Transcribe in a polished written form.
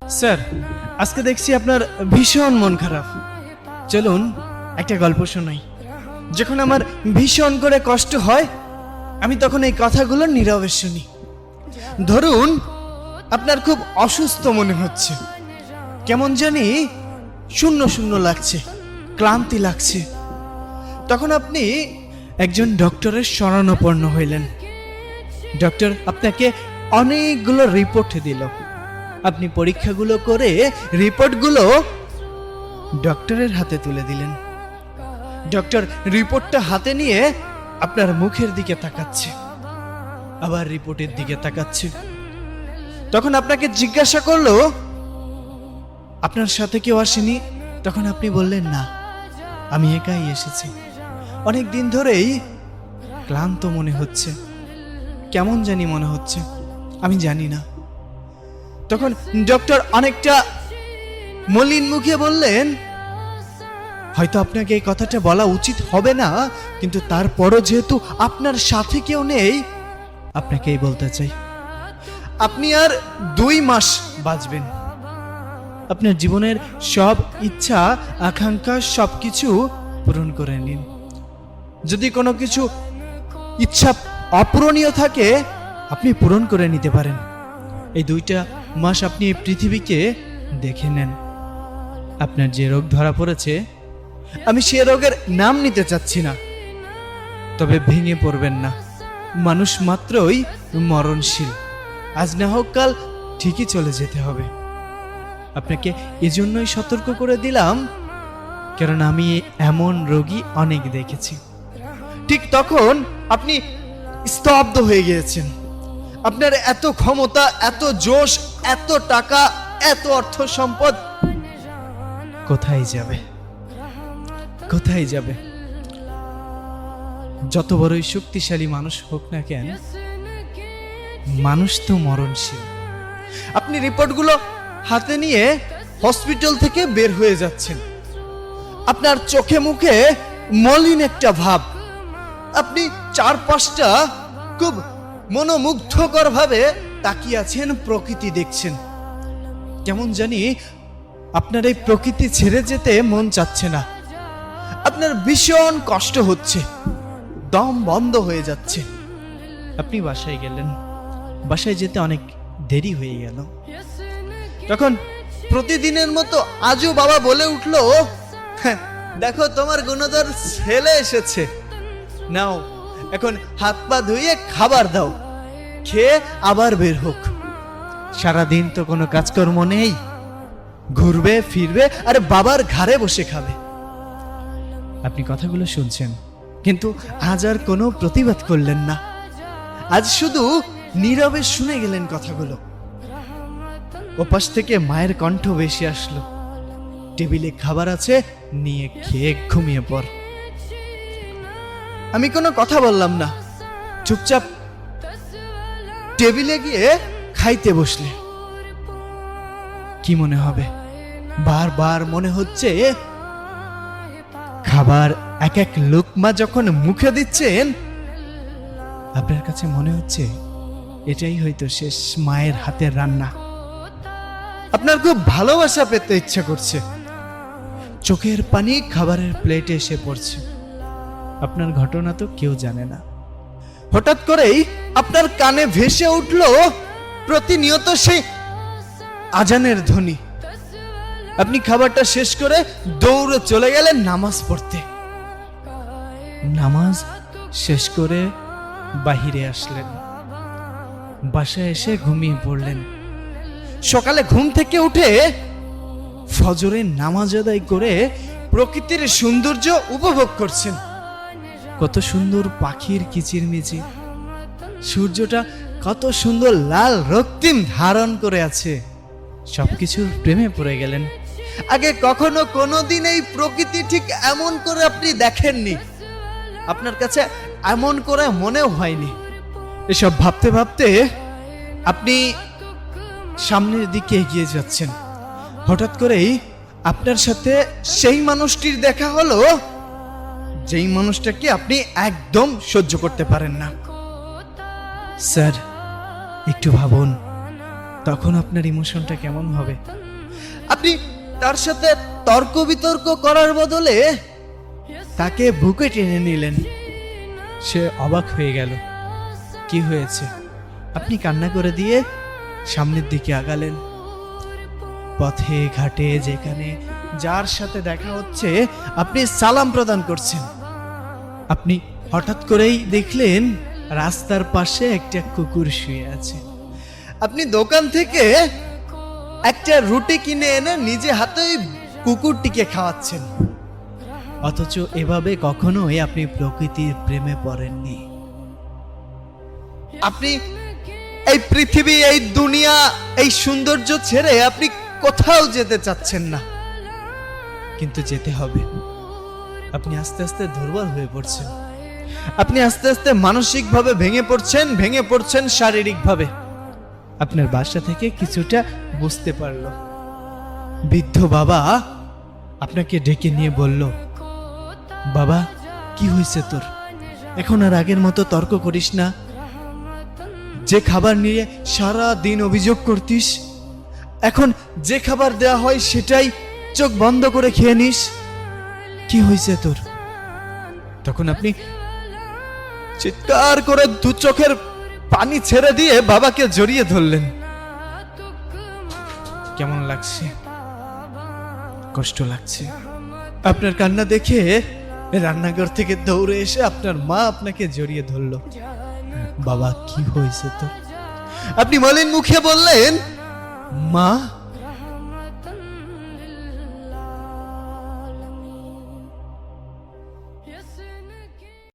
Sir, আজকে দেখছি আপনার ভীষণ মন খারাপ। চলুন একটা গল্প শোনাই। যখন আমার ভীষণ করে কষ্ট হয়, আমি তখন এই কথাগুলো নীরবে শুনি। ধরুন আপনার খুব অসুস্থ মনে হচ্ছে, কেমন জানি শূন্য শূন্য লাগছে, ক্লান্তি লাগছে। তখন আপনি একজন ডক্টরের শরণাপন্ন হইলেন। ডক্টর আপনাকে অনেকগুলো রিপোর্ট দিল। আপনি পরীক্ষাগুলো করে রিপোর্টগুলো ডক্টরের হাতে তুলে দিলেন। ডক্টর রিপোর্টটা হাতে নিয়ে আপনার মুখের দিকে তাকাচ্ছে, আবার রিপোর্টের দিকে তাকাচ্ছে। তখন আপনাকে জিজ্ঞাসা করলো, আপনার সাথে কেউ আসেনি? তখন আপনি বললেন, না, আমি একাই এসেছি। অনেক দিন ধরেই ক্লান্ত মনে হচ্ছে, কেমন জানি মনে হচ্ছে, আমি জানি না। তখন ডক্টর অনেকটা মলিন মুখে বললেন, হয়তো আপনাকে এই কথাটা বলা উচিত হবে না, কিন্তু তারপরও যেহেতু আপনার সাথে কেউ নেই, আপনাকেই বলতে চাই, আপনি আর 2 মাস বাঁচবেন। আপনার জীবনের সব ইচ্ছা আকাঙ্ক্ষা সবকিছু পূরণ করে নিন। যদি কোনো কিছু ইচ্ছা অপূরণীয় থাকে, আপনি পূরণ করে নিতে পারেন। এই 2টা মাস আপনি এই পৃথিবীকে দেখে নেন। আপনার যে রোগ ধরা পড়েছে, আমি সে রোগের নাম নিতে চাচ্ছি না, তবে ভেঙে পড়বেন না। মানুষ মাত্রই মরণশীল, আজ না হোক কাল ঠিকই চলে যেতে হবে। আপনাকে এজন্যই সতর্ক করে দিলাম, কারণ আমি এমন রোগী অনেক দেখেছি। ঠিক তখন আপনি স্তব্ধ হয়ে গিয়েছেন। আপনার এত ক্ষমতা, এত জোশ, এত টাকা, এত অর্থ সম্পদ কোথায় যাবে? কোথায় যাবে? যত বড়ই শক্তিশালী মানুষ হোক না কেন, মানুষ তো মরণশীল। আপনি রিপোর্টগুলো হাতে নিয়ে হসপিটাল থেকে বের হয়ে যাচ্ছেন। আপনার চোখে মুখে মলিন একটা ভাব। আপনি চারপাশটা খুব মনোমুগ্ধকর ভাবে তাকিয়ে আছেন, প্রকৃতি দেখছেন। কেমন জানি আপনার এই প্রকৃতি ছেড়ে যেতে মন চাচ্ছে না। আপনার ভীষণ কষ্ট হচ্ছে, দম বন্ধ হয়ে যাচ্ছে। আপনি বাসায় গেলেন। বাসায় যেতে অনেক দেরি হয়ে গেল। তখন প্রতিদিনের মতো আজও বাবা বলে উঠলো, দেখো তোমার গুণধর ছেলে এসেছে, নাও এখন হাত পা ধুয়ে খাবার দাও, খেয়ে আবার বের হোক। সারাদিন তো কোনো কাজকর্ম নেই, ঘুরবে ফিরবে আর বাবার ঘাড়ে বসে খাবে। আপনি কথাগুলো শুনছেন, কিন্তু আজ আর কোনো প্রতিবাদ করলেন না। আজ শুধু নীরবে শুনে গেলেন কথাগুলো। ওপাশ থেকে মায়ের কণ্ঠ ভেসে আসলো, টেবিলে খাবার আছে, নিয়ে খেয়ে ঘুমিয়ে পড়। আমি কোনো কথা বললাম না, চুপচাপ টেবিলে গিয়ে খাইতে বসলে। কি মনে হবে? বারবার মনে হচ্ছে খাবার এক এক লোকমা যখন মুখে দিচ্ছেন, আপনার কাছে মনে হচ্ছে এটাই হয়তো শেষ মায়ের হাতের রান্না। আপনার খুব ভালোবাসা পেতে ইচ্ছা করছে। চোখের পানি খাবারের প্লেটে এসে পড়ছে। আপনার ঘটনা তো কেউ জানে না। হঠাৎ করেই আপনার কানে ভেসে উঠল প্রতিনিয়ত সেই আজানের ধ্বনি। আপনি খাবারটা শেষ করে দৌড়ে চলে গেলেন নামাজ পড়তে। নামাজ শেষ করে বাহিরে আসলেন। বাসায় এসে ঘুমিয়ে পড়লেন। সকালে ঘুম থেকে উঠে ফজরের নামাজ আদায় করে প্রকৃতির সৌন্দর্য উপভোগ করছেন। কত সুন্দর পাখির কিচিরমিচির, সূর্যটা কত সুন্দর লাল রক্তিম ধারণ করে আছে। সবকিছুর প্রেমে পড়ে গেলেন। আগে কখনো কোনোদিন এই প্রকৃতি ঠিক এমন করে আপনি দেখেননি, আপনার কাছে এমন করে মনেও হয়নি। এসব ভাবতে ভাবতে আপনি সামনের দিকে এগিয়ে যাচ্ছেন। হঠাৎ করেই আপনার সাথে সেই মানুষটির দেখা হলো, যেই মানুষটাকে আপনি একদম সহ্য করতে পারেন না। স্যার, একটু ভাবুন, তখন আপনার ইমোশনটা কেমন হবে? আপনি তার সাথে তর্ক বিতর্ক করার বদলে তাকে বুকে টেনে নিলেন। সে অবাক হয়ে গেল, কি হয়েছে? আপনি কান্না করে দিয়ে সামনের দিকে আগালেন। পথে ঘাটে যেখানে যার সাথে দেখা হচ্ছে আপনি সালাম প্রদান করছেন। আপনি হঠাৎ করেই দেখলেন রাস্তার পাশে একটা কুকুর শুয়ে আছে। আপনি দোকান থেকে একটা রুটি কিনে এনে নিজে হাতে ওই কুকুরটিকে খাওয়াচ্ছেন। অথচ এভাবে কখনোই আপনি প্রকৃতির প্রেমে পড়েননি। আপনি এই পৃথিবী, এই দুনিয়া, এই সৌন্দর্য ছেড়ে আপনি কোথাও যেতে চাচ্ছেন না, কিন্তু যেতে হবে। আপনি আস্তে আস্তে দুর্বল হয়ে পড়ছেন। আপনি আস্তে আস্তে মানসিকভাবে ভেঙে পড়ছেন শারীরিকভাবে। আপনার বাসা থেকে কিছুটা বুঝতে পারলো। বৃদ্ধ বাবা আপনাকে ডেকে নিয়ে বলল, বাবা কি হয়েছে তোর? এখন আর আগের মতো তর্ক করিস না। যে খাবার নিয়ে সারা দিন অভিযোগ করতিস, এখন যে খাবার দেয়া হয় সেটাই চোখ বন্ধ করে খেয়ে নিস। কি হয়েছে তোর? তখন আপনি চিৎকার করে দু চোখের পানি ছেড়ে দিয়ে বাবাকে জড়িয়ে ধরলেন। কেমন লাগছে? কষ্ট লাগছে? আপনার কান্না দেখে রান্নাঘর থেকে দৌড়ে এসে আপনার মা আপনাকে জড়িয়ে ধরলো। বাবা কি হয়েছে তোর? আপনি মলিন মুখে বললেন, মা